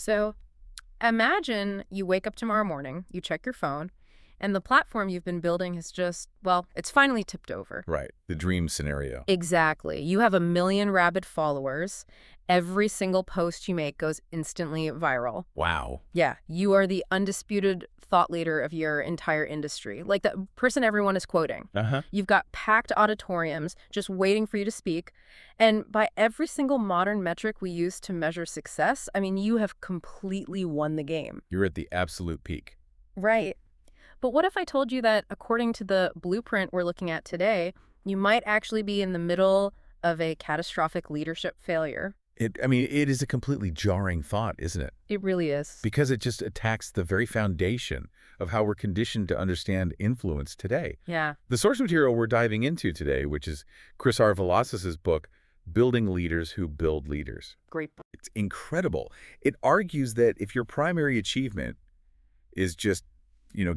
So imagine you wake up tomorrow morning, you check your phone, and the platform you've been building has just, well, it's finally tipped over. Right. The dream scenario. Exactly. You have 1 million rabid followers. Every single post you make goes instantly viral. Wow. Yeah, you are the undisputed thought leader of your entire industry, like the person everyone is quoting. Uh-huh. You've got packed auditoriums just waiting for you to speak. And by every single modern metric we use to measure success, I mean, you have completely won the game. You're at the absolute peak. Right. But what if I told you that according to the blueprint we're looking at today, you might actually be in the middle of a catastrophic leadership failure? It is a completely jarring thought, isn't it? It really is. Because it just attacks the very foundation of how we're conditioned to understand influence today. Yeah. The source material we're diving into today, which is Chris R. Velazquez's book, Building Leaders Who Build Leaders. Great. It's incredible. It argues that if your primary achievement is just,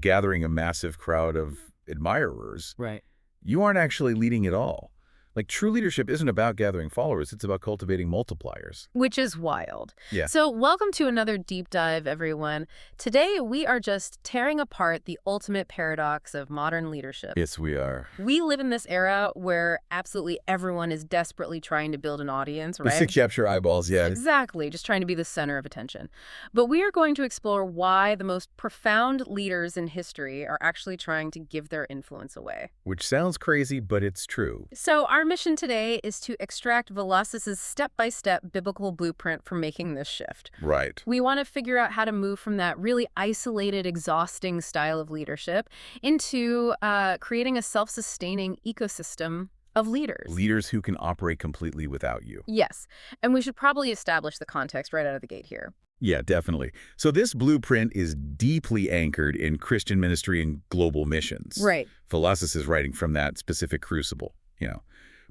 gathering a massive crowd of admirers, Right. you aren't actually leading at all. Like, true leadership isn't about gathering followers. It's about cultivating multipliers. Which is wild. Yeah. So welcome to another deep dive, everyone. Today, we are just tearing apart the ultimate paradox of modern leadership. Yes, we are. We live in this era where absolutely everyone is desperately trying to build an audience, right? To capture eyeballs, yeah. Exactly, just trying to be the center of attention. But we are going to explore why the most profound leaders in history are actually trying to give their influence away. Which sounds crazy, but it's true. So our mission today is to extract Velazquez's step-by-step biblical blueprint for making this shift. Right. We want to figure out how to move from that really isolated, exhausting style of leadership into creating a self-sustaining ecosystem of leaders. Leaders who can operate completely without you. Yes, and we should probably establish the context right out of the gate here. Yeah, definitely. So this blueprint is deeply anchored in Christian ministry and global missions. Right. Velazquez is writing from that specific crucible,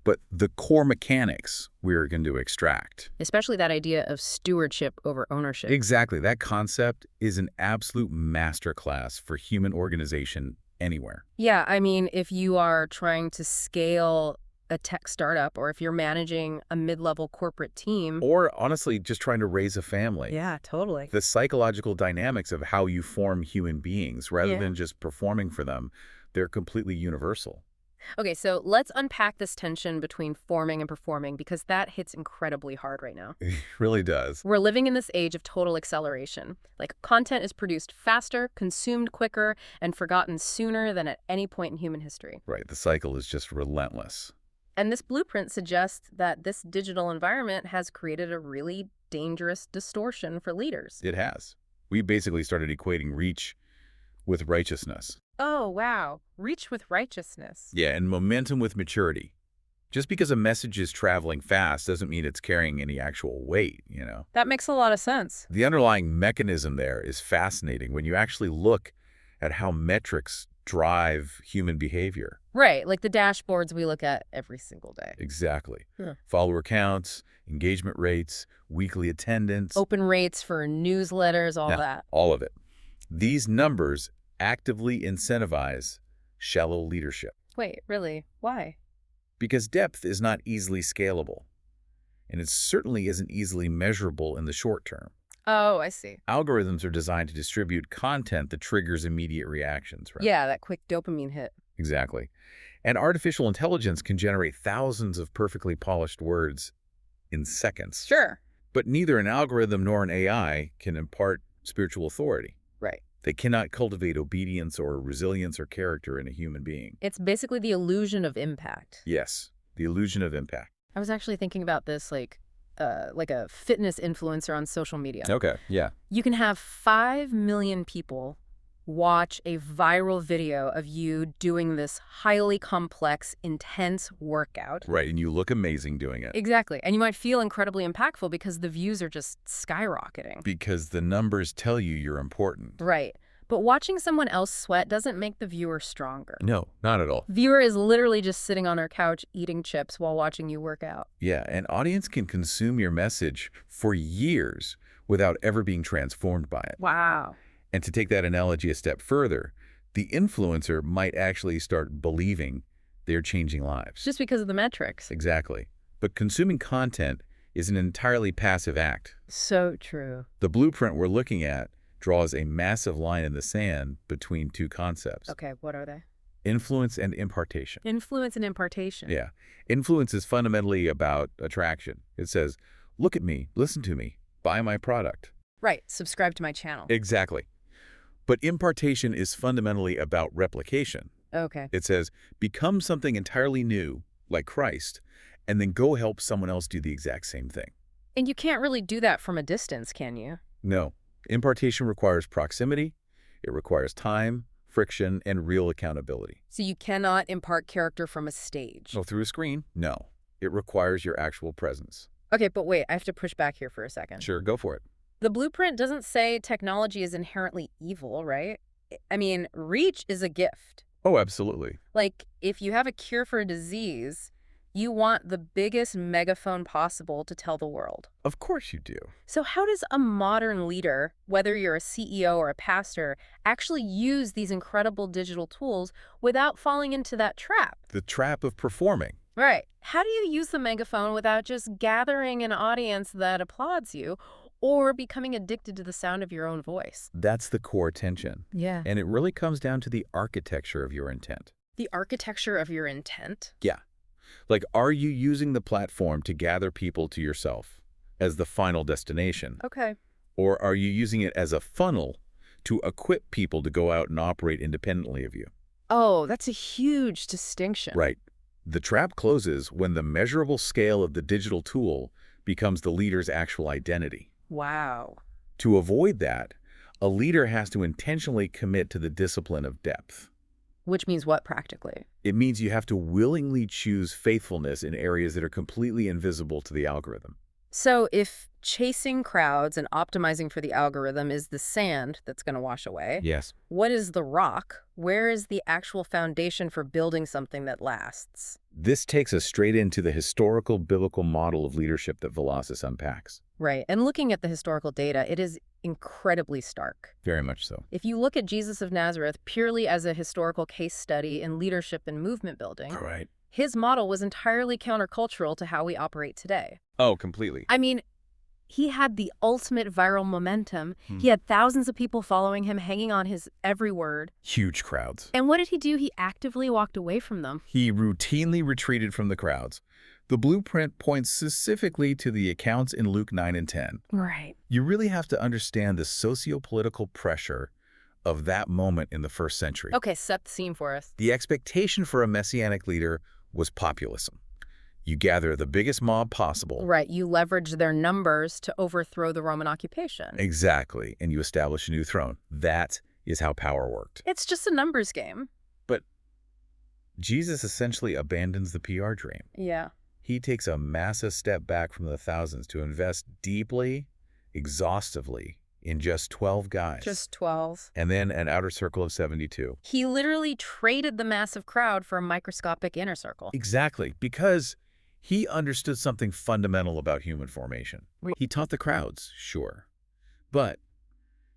But the core mechanics we're going to extract. Especially that idea of stewardship over ownership. Exactly. That concept is an absolute masterclass for human organization anywhere. Yeah, I mean, if you are trying to scale a tech startup or if you're managing a mid-level corporate team. Or honestly, just trying to raise a family. Yeah, totally. The psychological dynamics of how you form human beings rather than just performing for them, they're completely universal. Okay, so let's unpack this tension between forming and performing because that hits incredibly hard right now. It really does. We're living in this age of total acceleration. Like, content is produced faster, consumed quicker, and forgotten sooner than at any point in human history. Right, the cycle is just relentless. And this blueprint suggests that this digital environment has created a really dangerous distortion for leaders. It has. We basically started equating reach with righteousness. Oh, wow. Reach with righteousness. Yeah, and momentum with maturity. Just because a message is traveling fast doesn't mean it's carrying any actual weight, That makes a lot of sense. The underlying mechanism there is fascinating when you actually look at how metrics drive human behavior. Right, like the dashboards we look at every single day. Exactly. Yeah. Follower counts, engagement rates, weekly attendance. Open rates for newsletters, all that. All of it. These numbers actively incentivize shallow leadership. Wait, really? Why? Because depth is not easily scalable, and it certainly isn't easily measurable in the short term. Oh, I see. Algorithms are designed to distribute content that triggers immediate reactions, right? Yeah, that quick dopamine hit. Exactly. And artificial intelligence can generate thousands of perfectly polished words in seconds. Sure. But neither an algorithm nor an AI can impart spiritual authority. Right. They cannot cultivate obedience or resilience or character in a human being. It's basically the illusion of impact. Yes, the illusion of impact. I was actually thinking about this like a fitness influencer on social media. Okay, yeah. You can have 5 million people watch a viral video of you doing this highly complex, intense workout. Right, and you look amazing doing it. Exactly. And you might feel incredibly impactful because the views are just skyrocketing. Because the numbers tell you you're important. Right. But watching someone else sweat doesn't make the viewer stronger. No, not at all. Viewer is literally just sitting on their couch eating chips while watching you work out. Yeah, an audience can consume your message for years without ever being transformed by it. Wow. And to take that analogy a step further, the influencer might actually start believing they're changing lives. Just because of the metrics. Exactly. But consuming content is an entirely passive act. So true. The blueprint we're looking at draws a massive line in the sand between two concepts. Okay, what are they? Influence and impartation. Influence and impartation. Yeah. Influence is fundamentally about attraction. It says, look at me, listen to me, buy my product. Right, subscribe to my channel. Exactly. But impartation is fundamentally about replication. Okay. It says, become something entirely new, like Christ, and then go help someone else do the exact same thing. And you can't really do that from a distance, can you? No. Impartation requires proximity, it requires time, friction, and real accountability. So you cannot impart character from a stage. So through a screen? No. It requires your actual presence. Okay, but wait, I have to push back here for a second. Sure, go for it. The blueprint doesn't say technology is inherently evil, right? I mean, reach is a gift. Oh, absolutely. Like, if you have a cure for a disease, you want the biggest megaphone possible to tell the world. Of course you do. So how does a modern leader, whether you're a CEO or a pastor, actually use these incredible digital tools without falling into that trap? The trap of performing. Right. How do you use the megaphone without just gathering an audience that applauds you or becoming addicted to the sound of your own voice? That's the core tension. Yeah. And it really comes down to the architecture of your intent. The architecture of your intent? Yeah. Like, are you using the platform to gather people to yourself as the final destination? Okay. Or are you using it as a funnel to equip people to go out and operate independently of you? Oh, that's a huge distinction. Right. The trap closes when the measurable scale of the digital tool becomes the leader's actual identity. Wow. To avoid that, a leader has to intentionally commit to the discipline of depth. Which means what practically? It means you have to willingly choose faithfulness in areas that are completely invisible to the algorithm. So if chasing crowds and optimizing for the algorithm is the sand that's going to wash away, Yes. what is the rock? Where is the actual foundation for building something that lasts? This takes us straight into the historical biblical model of leadership that Velocus unpacks. Right. And looking at the historical data, it is incredibly stark. Very much so. If you look at Jesus of Nazareth purely as a historical case study in leadership and movement building, Right. his model was entirely countercultural to how we operate today. Oh, completely. I mean, he had the ultimate viral momentum. He had thousands of people following him, hanging on his every word. Huge crowds. And what did he do? He actively walked away from them. He routinely retreated from the crowds. The blueprint points specifically to the accounts in Luke 9 and 10. Right. You really have to understand the socio-political pressure of that moment in the first century. Okay, set the scene for us. The expectation for a messianic leader was populism. You gather the biggest mob possible. Right, you leverage their numbers to overthrow the Roman occupation. Exactly, and you establish a new throne. That is how power worked. It's just a numbers game. But Jesus essentially abandons the PR dream. Yeah. He takes a massive step back from the thousands to invest deeply, exhaustively, in just 12 guys. Just 12. And then an outer circle of 72. He literally traded the massive crowd for a microscopic inner circle. Exactly, because he understood something fundamental about human formation. He taught the crowds, sure. But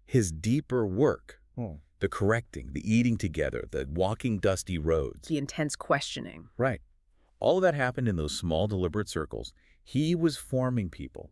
his deeper work, the correcting, the eating together, the walking dusty roads. The intense questioning. Right. All of that happened in those small, deliberate circles. He was forming people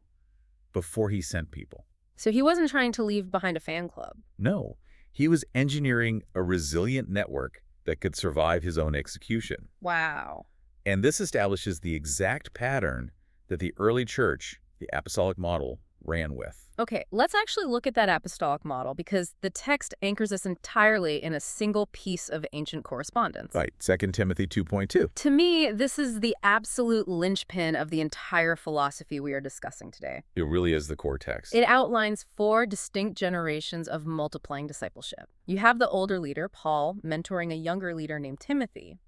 before he sent people. So he wasn't trying to leave behind a fan club. No, he was engineering a resilient network that could survive his own execution. Wow. And this establishes the exact pattern that the early church, the apostolic model, ran with. Okay, let's actually look at that apostolic model because the text anchors us entirely in a single piece of ancient correspondence. Right, 2 Timothy 2.2. To me, this is the absolute linchpin of the entire philosophy we are discussing today. It really is the core text. It outlines 4 distinct generations of multiplying discipleship. You have the older leader, Paul, mentoring a younger leader named Timothy.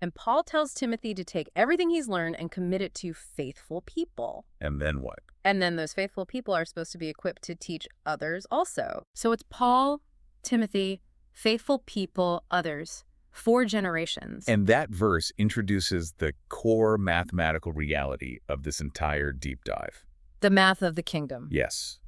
And Paul tells Timothy to take everything he's learned and commit it to faithful people. And then what? And then those faithful people are supposed to be equipped to teach others also. So it's Paul, Timothy, faithful people, others, 4 generations. And that verse introduces the core mathematical reality of this entire deep dive. The math of the kingdom. Yes.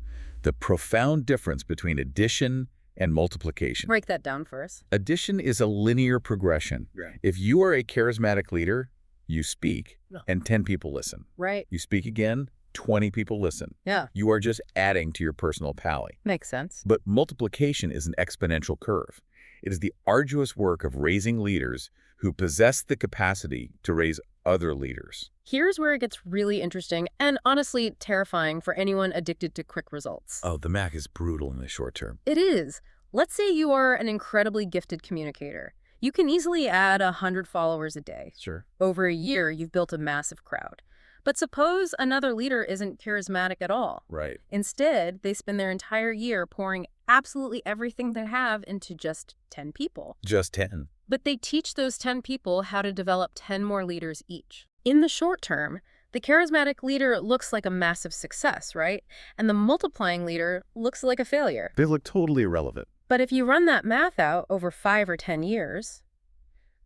The profound difference between addition and multiplication. Break that down for us. Addition is a linear progression. Right. If you are a charismatic leader, you speak, and 10 people listen. Right. You speak again, 20 people listen. Yeah. You are just adding to your personal tally. Makes sense. But multiplication is an exponential curve. It is the arduous work of raising leaders who possess the capacity to raise other leaders. Here's where it gets really interesting and honestly terrifying for anyone addicted to quick results. Oh, the math is brutal in the short term. It is. Let's say you are an incredibly gifted communicator. You can easily add 100 followers a day. Sure. Over a year, you've built a massive crowd. But suppose another leader isn't charismatic at all. Right. Instead, they spend their entire year pouring absolutely everything they have into just 10 people. Just 10. But they teach those 10 people how to develop 10 more leaders each. In the short term, the charismatic leader looks like a massive success, right? And the multiplying leader looks like a failure. They look totally irrelevant. But if you run that math out over 5 or 10 years,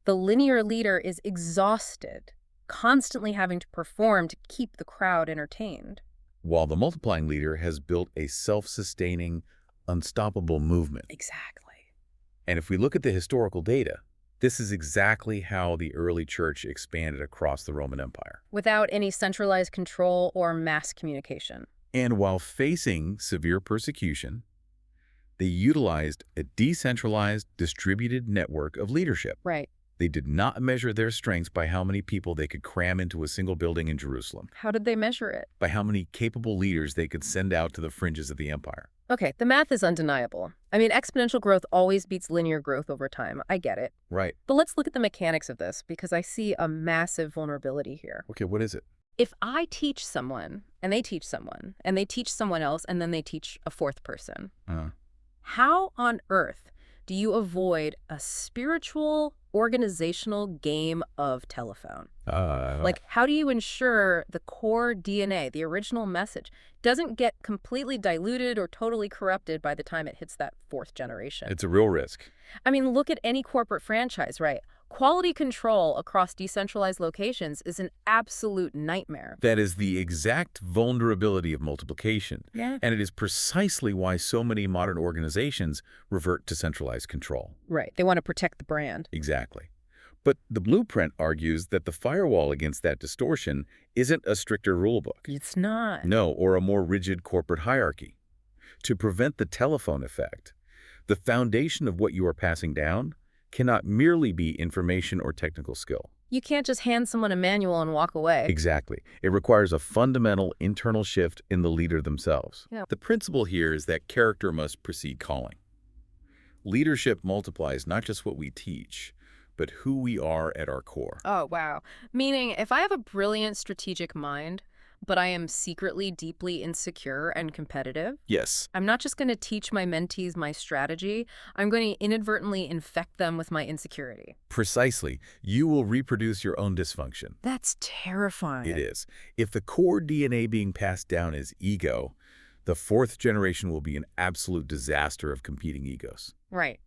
the linear leader is exhausted, constantly having to perform to keep the crowd entertained. While the multiplying leader has built a self-sustaining, unstoppable movement. Exactly. And if we look at the historical data, this is exactly how the early church expanded across the Roman Empire. Without any centralized control or mass communication. And while facing severe persecution, they utilized a decentralized, distributed network of leadership. Right. They did not measure their strengths by how many people they could cram into a single building in Jerusalem, How did they measure it? by how many capable leaders they could send out to the fringes of the empire. Okay, the math is undeniable. I mean, exponential growth always beats linear growth over time. I get it. Right. But let's look at the mechanics of this because I see a massive vulnerability here. Okay, what is it? If I teach someone, and they teach someone, and they teach someone else, and then they teach a fourth person, how on earth do you avoid a spiritual, organizational game of telephone? Like, how do you ensure the core DNA, the original message, doesn't get completely diluted or totally corrupted by the time it hits that fourth generation? It's a real risk. I mean, look at any corporate franchise, right? Quality control across decentralized locations is an absolute nightmare. That is the exact vulnerability of multiplication. Yeah. And it is precisely why so many modern organizations revert to centralized control. Right. They want to protect the brand. Exactly. But the blueprint argues that the firewall against that distortion isn't a stricter rulebook. It's not. No, or a more rigid corporate hierarchy. To prevent the telephone effect, the foundation of what you are passing down cannot merely be information or technical skill. You can't just hand someone a manual and walk away. Exactly. It requires a fundamental internal shift in the leader themselves. Yeah. The principle here is that character must precede calling. Leadership multiplies not just what we teach, but who we are at our core. Oh, wow. Meaning, if I have a brilliant strategic mind, but I am secretly deeply insecure and competitive, Yes. I'm not just going to teach my mentees my strategy, I'm going to inadvertently infect them with my insecurity. Precisely. You will reproduce your own dysfunction. That's terrifying. It is. If the core DNA being passed down is ego, the fourth generation will be an absolute disaster of competing egos. Right.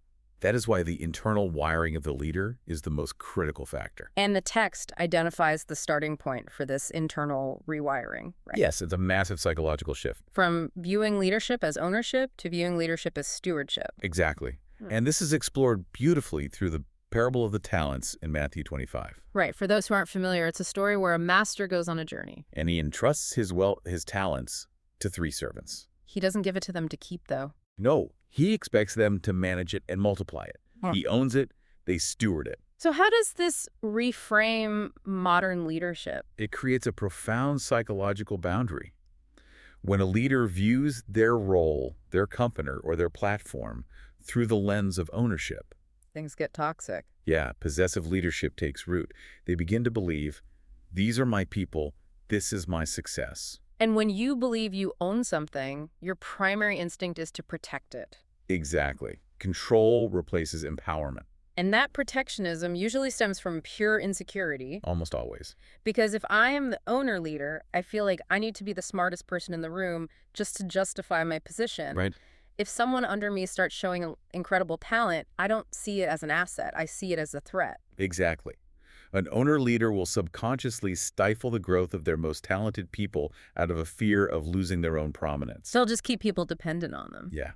That is why the internal wiring of the leader is the most critical factor. And the text identifies the starting point for this internal rewiring, right? Yes, it's a massive psychological shift. From viewing leadership as ownership to viewing leadership as stewardship. Exactly. And this is explored beautifully through the parable of the talents in Matthew 25. Right. For those who aren't familiar, it's a story where a master goes on a journey. And he entrusts his talents to 3 servants. He doesn't give it to them to keep, though. No, he expects them to manage it and multiply it. He owns it, they steward it. So how does this reframe modern leadership? It creates a profound psychological boundary. When a leader views their role, their company, or their platform through the lens of ownership, Things get toxic. yeah, possessive leadership takes root. They begin to believe, these are my people, this is my success. And when you believe you own something, your primary instinct is to protect it. Exactly. Control replaces empowerment. And that protectionism usually stems from pure insecurity. Almost always. Because if I am the owner leader, I feel like I need to be the smartest person in the room just to justify my position. Right. If someone under me starts showing incredible talent, I don't see it as an asset. I see it as a threat. Exactly. An owner leader will subconsciously stifle the growth of their most talented people out of a fear of losing their own prominence. They'll just keep people dependent on them. Yeah.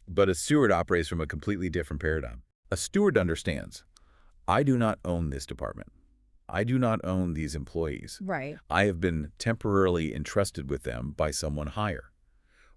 But a steward operates from a completely different paradigm. A steward understands, I do not own this department. I do not own these employees. Right. I have been temporarily entrusted with them by someone higher.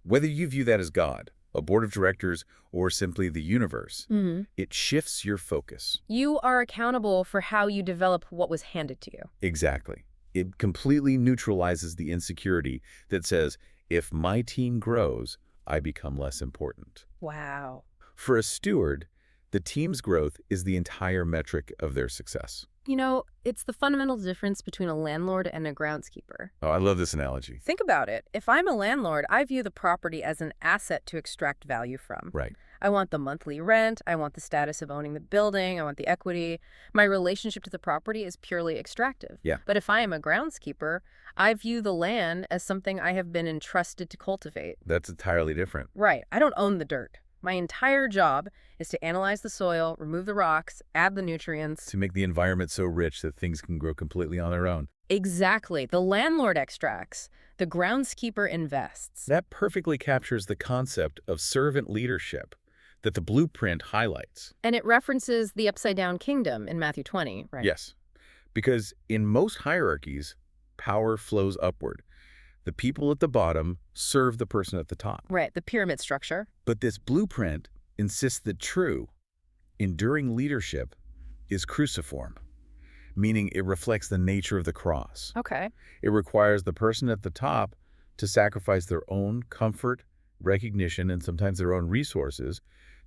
Whether you view that as God, a board of directors, or simply the universe, it shifts your focus. You are accountable for how you develop what was handed to you. Exactly. It completely neutralizes the insecurity that says, if my team grows, I become less important. Wow. For a steward, the team's growth is the entire metric of their success. You know, it's the fundamental difference between a landlord and a groundskeeper. Oh, I love this analogy. Think about it. If I'm a landlord, I view the property as an asset to extract value from. Right. I want the monthly rent, I want the status of owning the building, I want the equity. My relationship to the property is purely extractive. Yeah. But if I am a groundskeeper, I view the land as something I have been entrusted to cultivate. That's entirely different. Right. I don't own the dirt. My entire job is to analyze the soil, remove the rocks, add the nutrients. To make the environment so rich that things can grow completely on their own. Exactly. The landlord extracts. The groundskeeper invests. That perfectly captures the concept of servant leadership that the blueprint highlights. And it references the upside-down kingdom in Matthew 20, right? Yes, because in most hierarchies, power flows upward. The people at the bottom serve the person at the top. Right, the pyramid structure. But this blueprint insists that true, enduring leadership is cruciform, meaning it reflects the nature of the cross. Okay. It requires the person at the top to sacrifice their own comfort, recognition, and sometimes their own resources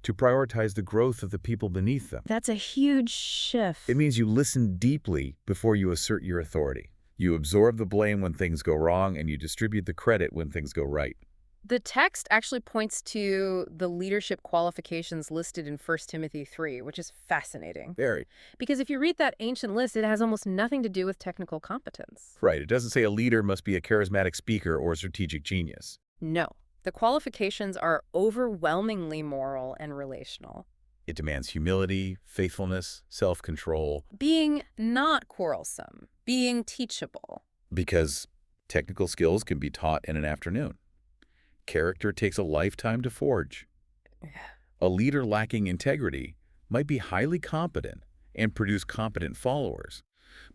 to prioritize the growth of the people beneath them. That's a huge shift. It means you listen deeply before you assert your authority. You absorb the blame when things go wrong, and you distribute the credit when things go right. The text actually points to the leadership qualifications listed in 1 Timothy 3, which is fascinating. Very. Because if you read that ancient list, it has almost nothing to do with technical competence. Right. It doesn't say a leader must be a charismatic speaker or a strategic genius. No. The qualifications are overwhelmingly moral and relational. It demands humility, faithfulness, self-control. Being not quarrelsome. Being teachable. Because technical skills can be taught in an afternoon. Character takes a lifetime to forge. A leader lacking integrity might be highly competent and produce competent followers.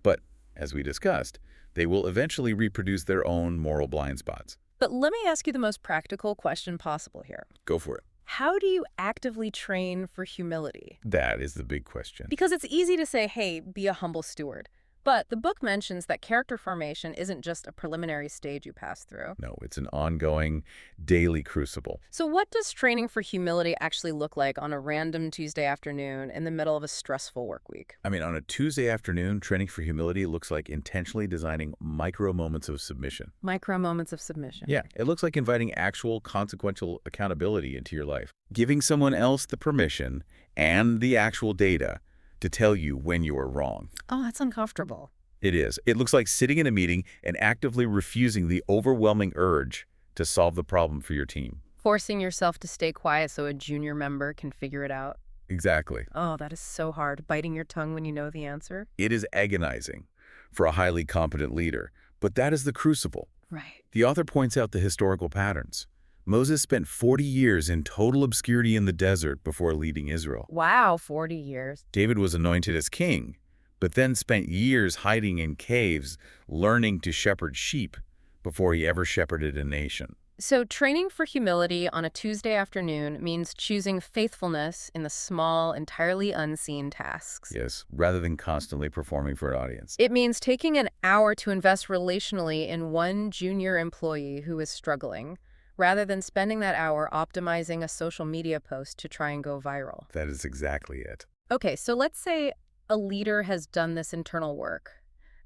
But, as we discussed, they will eventually reproduce their own moral blind spots. But let me ask you the most practical question possible here. Go for it. How do you actively train for humility? That is the big question. Because it's easy to say, hey, be a humble steward. But the book mentions that character formation isn't just a preliminary stage you pass through. No, it's an ongoing, daily crucible. So what does training for humility actually look like on a random Tuesday afternoon in the middle of a stressful work week? I mean, on a Tuesday afternoon, training for humility looks like intentionally designing micro moments of submission. Micro moments of submission. Yeah, it looks like inviting actual consequential accountability into your life. Giving someone else the permission and the actual data to tell you when you are wrong. Oh, that's uncomfortable. It is. It looks like sitting in a meeting and actively refusing the overwhelming urge to solve the problem for your team. Forcing yourself to stay quiet so a junior member can figure it out. Exactly. Oh, that is so hard. Biting your tongue when you know the answer. It is agonizing for a highly competent leader, but that is the crucible. Right. The author points out the historical patterns. Moses spent 40 years in total obscurity in the desert before leading Israel. Wow, 40 years. David was anointed as king, but then spent years hiding in caves, learning to shepherd sheep before he ever shepherded a nation. So training for humility on a Tuesday afternoon means choosing faithfulness in the small, entirely unseen tasks. Yes, rather than constantly performing for an audience. It means taking an hour to invest relationally in one junior employee who is struggling, rather than spending that hour optimizing a social media post to try and go viral. That is exactly it. Okay, so let's say a leader has done this internal work.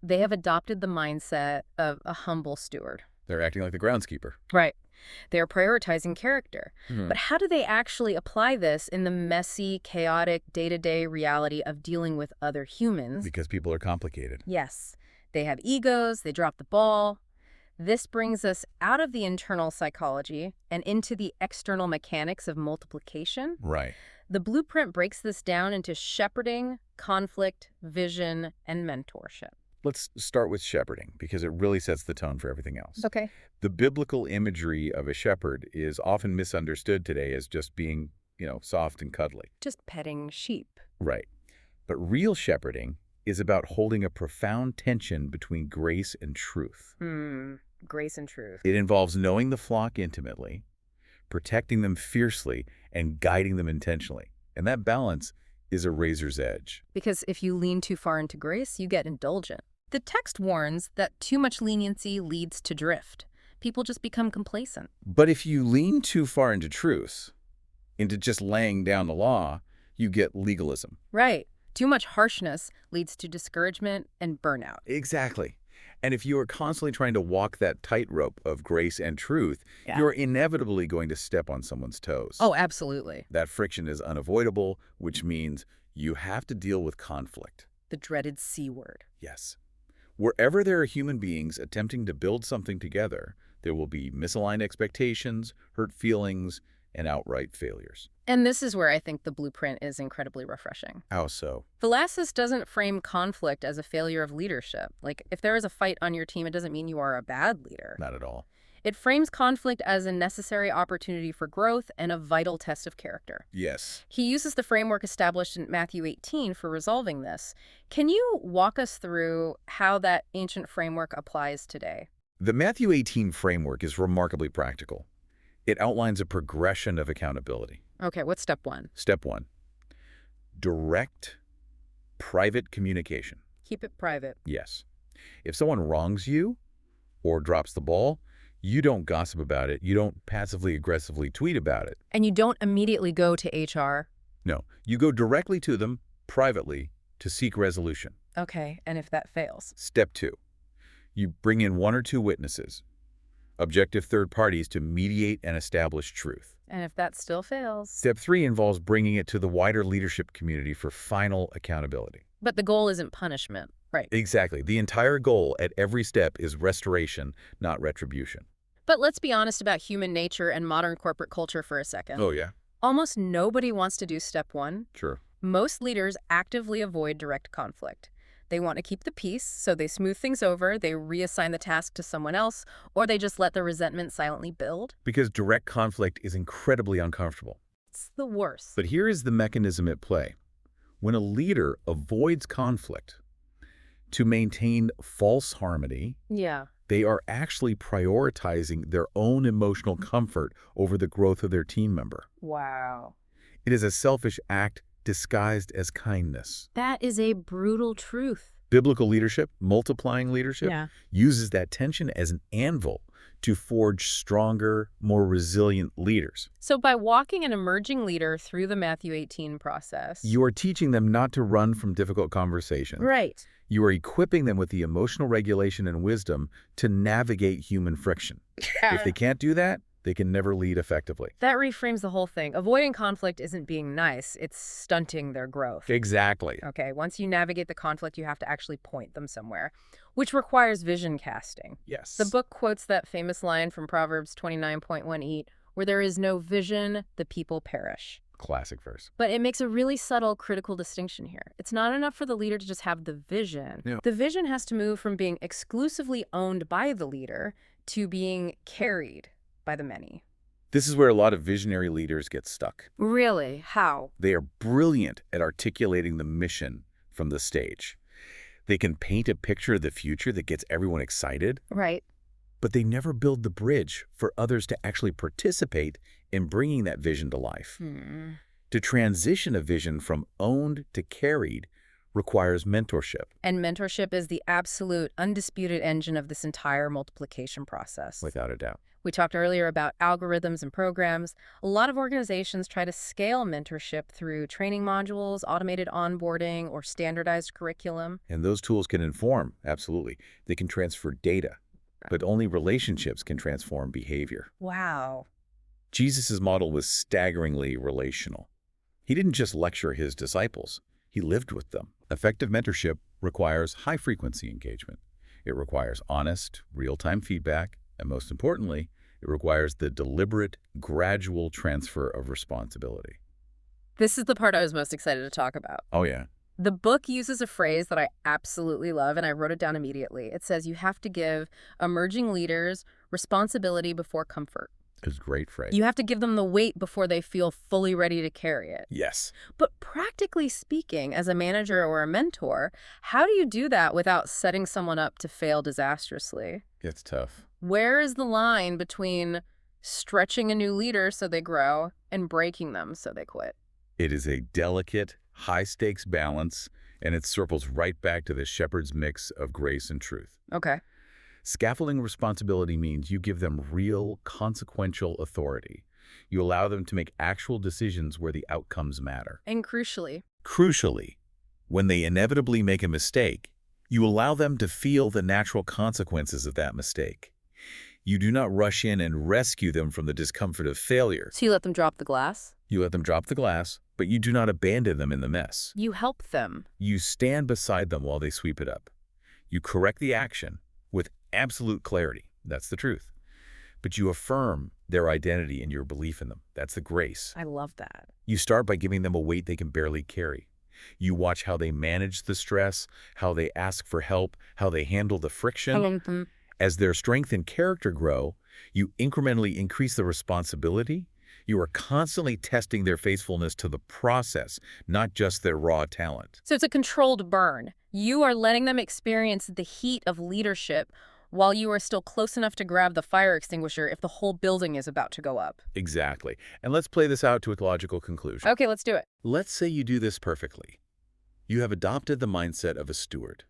They have adopted the mindset of a humble steward. They're acting like the groundskeeper. Right. They're prioritizing character. But how do they actually apply this in the messy, chaotic, day-to-day reality of dealing with other humans? Because people are complicated. Yes. They have egos, they drop the ball. This brings us out of the internal psychology and into the external mechanics of multiplication. Right. The blueprint breaks this down into shepherding, conflict, vision, and mentorship. Let's start with shepherding, because it really sets the tone for everything else. Okay. The biblical imagery of a shepherd is often misunderstood today as just being, soft and cuddly. Just petting sheep. Right. But real shepherding is about holding a profound tension between grace and truth. Grace and truth. It involves knowing the flock intimately, protecting them fiercely, and guiding them intentionally. And that balance is a razor's edge. Because if you lean too far into grace, you get indulgent. The text warns that too much leniency leads to drift. People just become complacent. But if you lean too far into truth, into just laying down the law, you get legalism. Right. Too much harshness leads to discouragement and burnout. Exactly. And if you are constantly trying to walk that tightrope of grace and truth, Yeah. you're inevitably going to step on someone's toes. Oh, absolutely. That friction is unavoidable, which means you have to deal with conflict. The dreaded C word. Yes. Wherever there are human beings attempting to build something together, there will be misaligned expectations, hurt feelings, and outright failures. And this is where I think the blueprint is incredibly refreshing. How so? Philasis doesn't frame conflict as a failure of leadership. Like, if there is a fight on your team, it doesn't mean you are a bad leader. Not at all. It frames conflict as a necessary opportunity for growth and a vital test of character. Yes. He uses the framework established in Matthew 18 for resolving this. Can you walk us through how that ancient framework applies today? The Matthew 18 framework is remarkably practical. It outlines a progression of accountability. Okay, what's step one? Step 1, direct, private communication. Keep it private. Yes. If someone wrongs you or drops the ball, you don't gossip about it. You don't passively aggressively tweet about it. And you don't immediately go to HR. No, you go directly to them privately to seek resolution. Okay, and if that fails? Step 2, you bring in 1 or 2 witnesses, objective third parties, to mediate and establish truth. And if that still fails? Step 3 involves bringing it to the wider leadership community for final accountability. But the goal isn't punishment, right? Exactly. The entire goal at every step is restoration, not retribution. But let's be honest about human nature and modern corporate culture for a second. Oh, yeah? Almost nobody wants to do step 1. Sure. Most leaders actively avoid direct conflict. They want to keep the peace, so they smooth things over, they reassign the task to someone else, or they just let the resentment silently build. Because direct conflict is incredibly uncomfortable. It's the worst. But here is the mechanism at play. When a leader avoids conflict to maintain false harmony, Yeah. they are actually prioritizing their own emotional comfort over the growth of their team member. Wow. It is a selfish act disguised as kindness. That is a brutal truth. Biblical leadership, multiplying leadership, Yeah. uses that tension as an anvil to forge stronger, more resilient leaders. So by walking an emerging leader through the Matthew 18 process... You are teaching them not to run from difficult conversations. Right. You are equipping them with the emotional regulation and wisdom to navigate human friction. If they can't do that, they can never lead effectively. That reframes the whole thing. Avoiding conflict isn't being nice, it's stunting their growth. Exactly. Okay, once you navigate the conflict, you have to actually point them somewhere, which requires vision casting. Yes. The book quotes that famous line from Proverbs 29.18, where there is no vision, the people perish. Classic verse. But it makes a really subtle, critical distinction here. It's not enough for the leader to just have the vision. Yeah. The vision has to move from being exclusively owned by the leader to being carried by the many. This is where a lot of visionary leaders get stuck. Really? How? They are brilliant at articulating the mission from the stage. They can paint a picture of the future that gets everyone excited, Right. but they never build the bridge for others to actually participate in bringing that vision to life. To transition a vision from owned to carried requires mentorship. And mentorship is the absolute, undisputed engine of this entire multiplication process. Without a doubt. We talked earlier about algorithms and programs. A lot of organizations try to scale mentorship through training modules, automated onboarding, or standardized curriculum. And those tools can inform, absolutely. They can transfer data, but only relationships can transform behavior. Wow. Jesus' model was staggeringly relational. He didn't just lecture his disciples, he lived with them. Effective mentorship requires high-frequency engagement. It requires honest, real-time feedback, and most importantly, it requires the deliberate, gradual transfer of responsibility. This is the part I was most excited to talk about. Oh, yeah. The book uses a phrase that I absolutely love, and I wrote it down immediately. It says you have to give emerging leaders responsibility before comfort. Is a great phrase. You have to give them the weight before they feel fully ready to carry it. Yes. But practically speaking, as a manager or a mentor, how do you do that without setting someone up to fail disastrously? It's tough. Where is the line between stretching a new leader so they grow and breaking them so they quit? It is a delicate, high-stakes balance, and it circles right back to the shepherd's mix of grace and truth. Okay. Scaffolding responsibility means you give them real, consequential authority. You allow them to make actual decisions where the outcomes matter. And crucially, When they inevitably make a mistake, you allow them to feel the natural consequences of that mistake. You do not rush in and rescue them from the discomfort of failure. so you let them drop the glass? You let them drop the glass, but you do not abandon them in the mess. You help them. You stand beside them while they sweep it up. You correct the action with absolute clarity. That's the truth. But you affirm their identity and your belief in them. That's the grace. I love that. You start by giving them a weight they can barely carry. You watch how they manage the stress, how they ask for help, how they handle the friction. As their strength and character grow, you incrementally increase the responsibility. You are constantly testing their faithfulness to the process, not just their raw talent. So it's a controlled burn. You are letting them experience the heat of leadership while you are still close enough to grab the fire extinguisher if the whole building is about to go up. Exactly. And let's play this out to its logical conclusion. Okay, let's do it. Let's say you do this perfectly. You have adopted the mindset of a steward.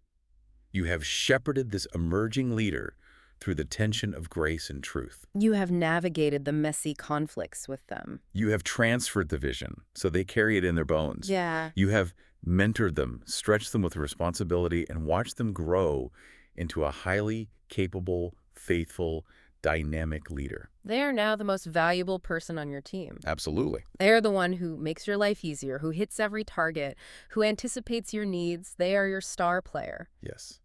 You have shepherded this emerging leader through the tension of grace and truth. You have navigated the messy conflicts with them. You have transferred the vision, so they carry it in their bones. Yeah. You have mentored them, stretched them with responsibility, and watched them grow into a highly capable, faithful, dynamic leader. They are now the most valuable person on your team. Absolutely. They are the one who makes your life easier, who hits every target, who anticipates your needs. They are your star player. Yes.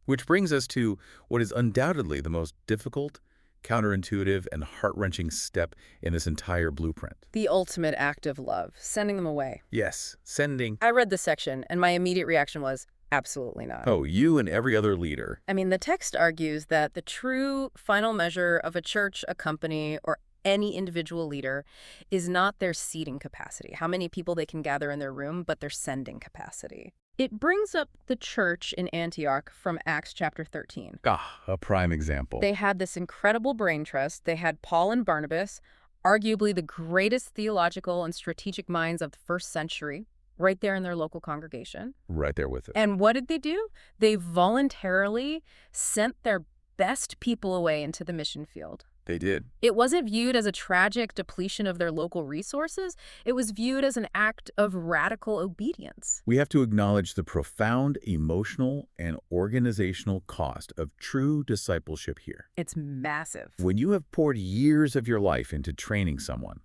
Which brings us to what is undoubtedly the most difficult, counterintuitive, and heart-wrenching step in this entire blueprint. The ultimate act of love, sending them away. Yes, sending. I read this section, and my immediate reaction was, absolutely not. Oh, you and every other leader. I mean, the text argues that the true final measure of a church, a company, or any individual leader is not their seating capacity, how many people they can gather in their room, but their sending capacity. It brings up the church in Antioch from Acts chapter 13. A prime example. They had this incredible brain trust. They had Paul and Barnabas, arguably the greatest theological and strategic minds of the first century, right there in their local congregation. Right there with it. And what did they do? They voluntarily sent their best people away into the mission field. They did. It wasn't viewed as a tragic depletion of their local resources. It was viewed as an act of radical obedience. We have to acknowledge the profound emotional and organizational cost of true discipleship here. It's massive. When you have poured years of your life into training someone,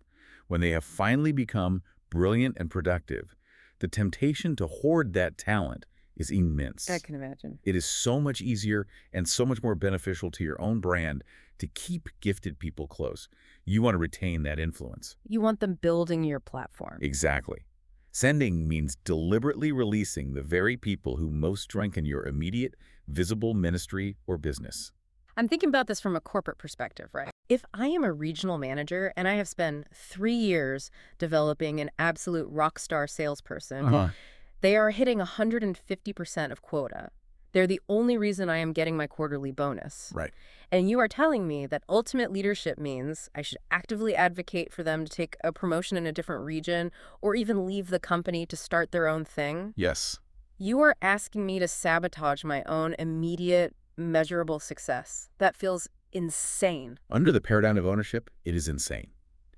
when they have finally become brilliant and productive, the temptation to hoard that talent is immense. I can imagine. It is so much easier and so much more beneficial to your own brand to keep gifted people close. You want to retain that influence. You want them building your platform. Exactly. Sending means deliberately releasing the very people who most strengthen your immediate, visible ministry or business. I'm thinking about this from a corporate perspective, right? If I am a regional manager and I have spent 3 years developing an absolute rock star salesperson, they are hitting 150% of quota. They're the only reason I am getting my quarterly bonus. Right. And you are telling me that ultimate leadership means I should actively advocate for them to take a promotion in a different region or even leave the company to start their own thing? Yes. You are asking me to sabotage my own immediate, measurable success. That feels insane. Under the paradigm of ownership, it is insane.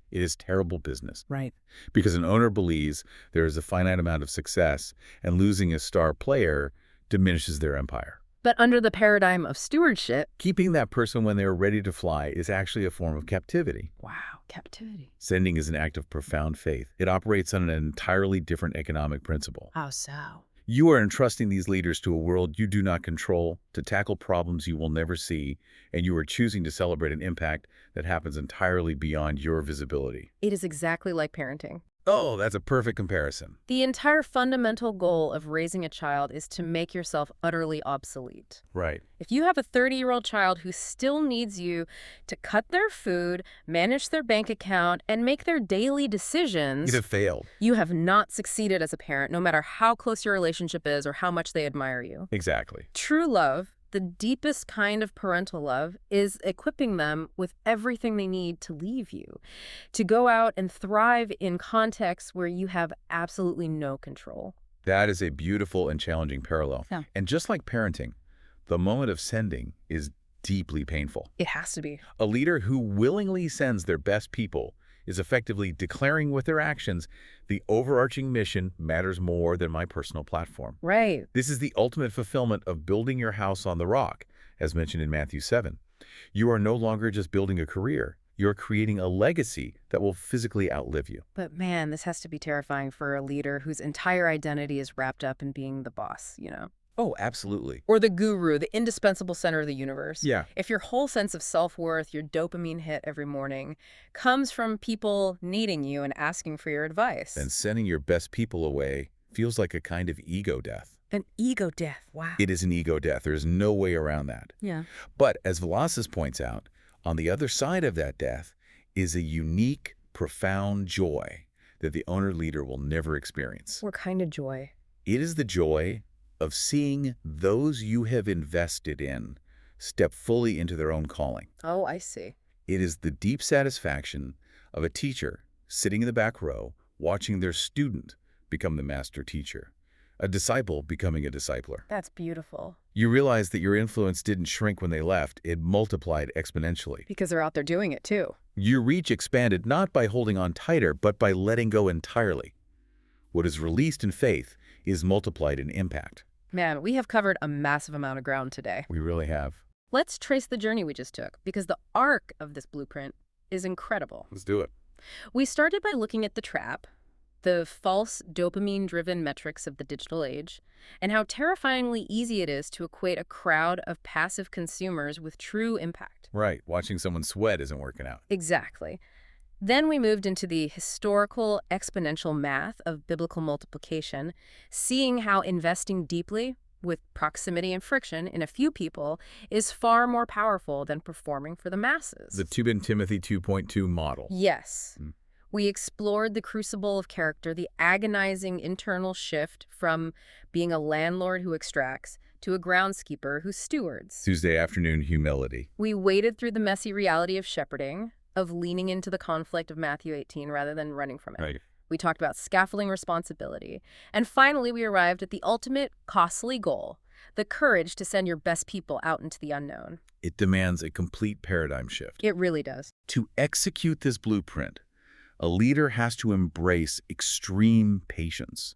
It is terrible business. Right. Because an owner believes there is a finite amount of success, and losing a star player diminishes their empire. But under the paradigm of stewardship, Keeping that person when they are ready to fly is actually a form of captivity. wow, captivity. Sending is an act of profound faith. It operates on an entirely different economic principle. How so? You are entrusting these leaders to a world you do not control, to tackle problems you will never see, and you are choosing to celebrate an impact that happens entirely beyond your visibility. It is exactly like parenting. Oh, that's a perfect comparison. The entire fundamental goal of raising a child is to make yourself utterly obsolete. Right. If you have a 30-year-old child who still needs you to cut their food, manage their bank account, and make their daily decisions, You'd have failed. you have not succeeded as a parent, no matter how close your relationship is or how much they admire you. Exactly. True love, the deepest kind of parental love, is equipping them with everything they need to leave you, to go out and thrive in contexts where you have absolutely no control. That is a beautiful and challenging parallel. Yeah. And just like parenting, the moment of sending is deeply painful. It has to be. A leader who willingly sends their best people is effectively declaring with their actions, the overarching mission matters more than my personal platform. Right. This is the ultimate fulfillment of building your house on the rock, as mentioned in Matthew 7. You are no longer just building a career. You're creating a legacy that will physically outlive you. But man, this has to be terrifying for a leader whose entire identity is wrapped up in being the boss, you know? Oh, absolutely. Or the guru, the indispensable center of the universe. Yeah. If your whole sense of self-worth, your dopamine hit every morning, comes from people needing you and asking for your advice. Then sending your best people away feels like a kind of ego death. An ego death, wow. It is an ego death. There's no way around that. Yeah. But as Velazquez points out, on the other side of that death is a unique, profound joy that the owner-leader will never experience. What kind of joy? It is the joy of seeing those you have invested in step fully into their own calling. Oh, I see. It is the deep satisfaction of a teacher sitting in the back row watching their student become the master teacher, a disciple becoming a discipler. That's beautiful. You realize that your influence didn't shrink when they left, it multiplied exponentially. Because they're out there doing it too. Your reach expanded not by holding on tighter, but by letting go entirely. What is released in faith is multiplied in impact. Man, we have covered a massive amount of ground today. We really have. Let's trace the journey we just took, because the arc of this blueprint is incredible. Let's do it. We started by looking at the trap, the false dopamine-driven metrics of the digital age, and how terrifyingly easy it is to equate a crowd of passive consumers with true impact. Right. Watching someone sweat isn't working out. Exactly. Then we moved into the historical exponential math of biblical multiplication, seeing how investing deeply with proximity and friction in a few people is far more powerful than performing for the masses. The 2 Timothy 2.2 model. Yes. We explored the crucible of character, the agonizing internal shift from being a landlord who extracts to a groundskeeper who stewards. Tuesday afternoon humility. We waded through the messy reality of shepherding, of leaning into the conflict of Matthew 18 rather than running from it. Right. We talked about scaffolding responsibility. And finally, we arrived at the ultimate costly goal, the courage to send your best people out into the unknown. It demands a complete paradigm shift. It really does. To execute this blueprint, a leader has to embrace extreme patience.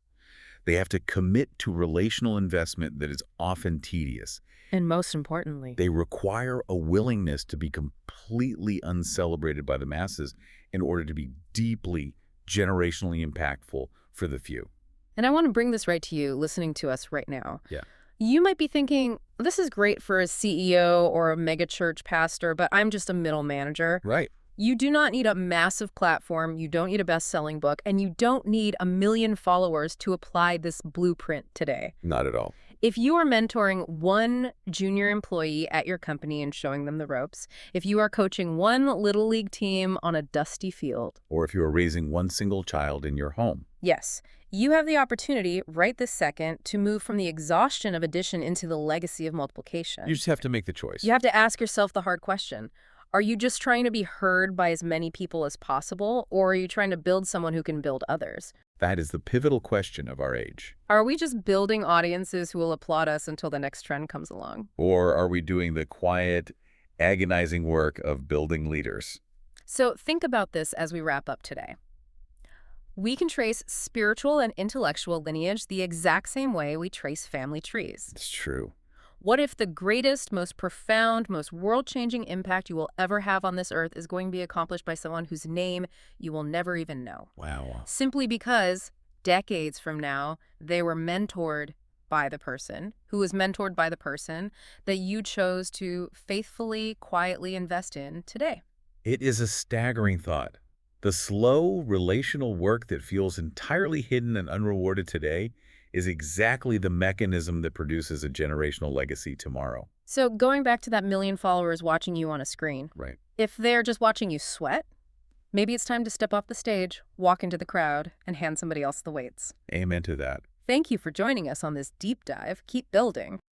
They have to commit to relational investment that is often tedious. And most importantly, They require a willingness to be completely uncelebrated by the masses in order to be deeply, generationally impactful for the few. and I want to bring this right to you listening to us right now. Yeah. You might be thinking, this is great for a CEO or a megachurch pastor, but I'm just a middle manager. Right. You do not need a massive platform, you don't need a best-selling book, and you don't need 1 million followers to apply this blueprint today. Not at all. If you are mentoring one junior employee at your company and showing them the ropes, if you are coaching one little league team on a dusty field, Or if you are raising one single child in your home. yes, you have the opportunity right this second to move from the exhaustion of addition into the legacy of multiplication. You just have to make the choice. You have to ask yourself the hard question. Are you just trying to be heard by as many people as possible, or are you trying to build someone who can build others? That is the pivotal question of our age. Are we just building audiences who will applaud us until the next trend comes along? Or are we doing the quiet, agonizing work of building leaders? So think about this as we wrap up today. We can trace spiritual and intellectual lineage the exact same way we trace family trees. It's true. What if the greatest, most profound, most world-changing impact you will ever have on this earth is going to be accomplished by someone whose name you will never even know? Wow. Simply because decades from now, they were mentored by the person who was mentored by the person that you chose to faithfully, quietly invest in today. It is a staggering thought. The slow, relational work that feels entirely hidden and unrewarded today is exactly the mechanism that produces a generational legacy tomorrow. So going back to that million followers watching you on a screen, Right. if they're just watching you sweat, maybe it's time to step off the stage, walk into the crowd, and hand somebody else the weights. Amen to that. Thank you for joining us on this deep dive. Keep building.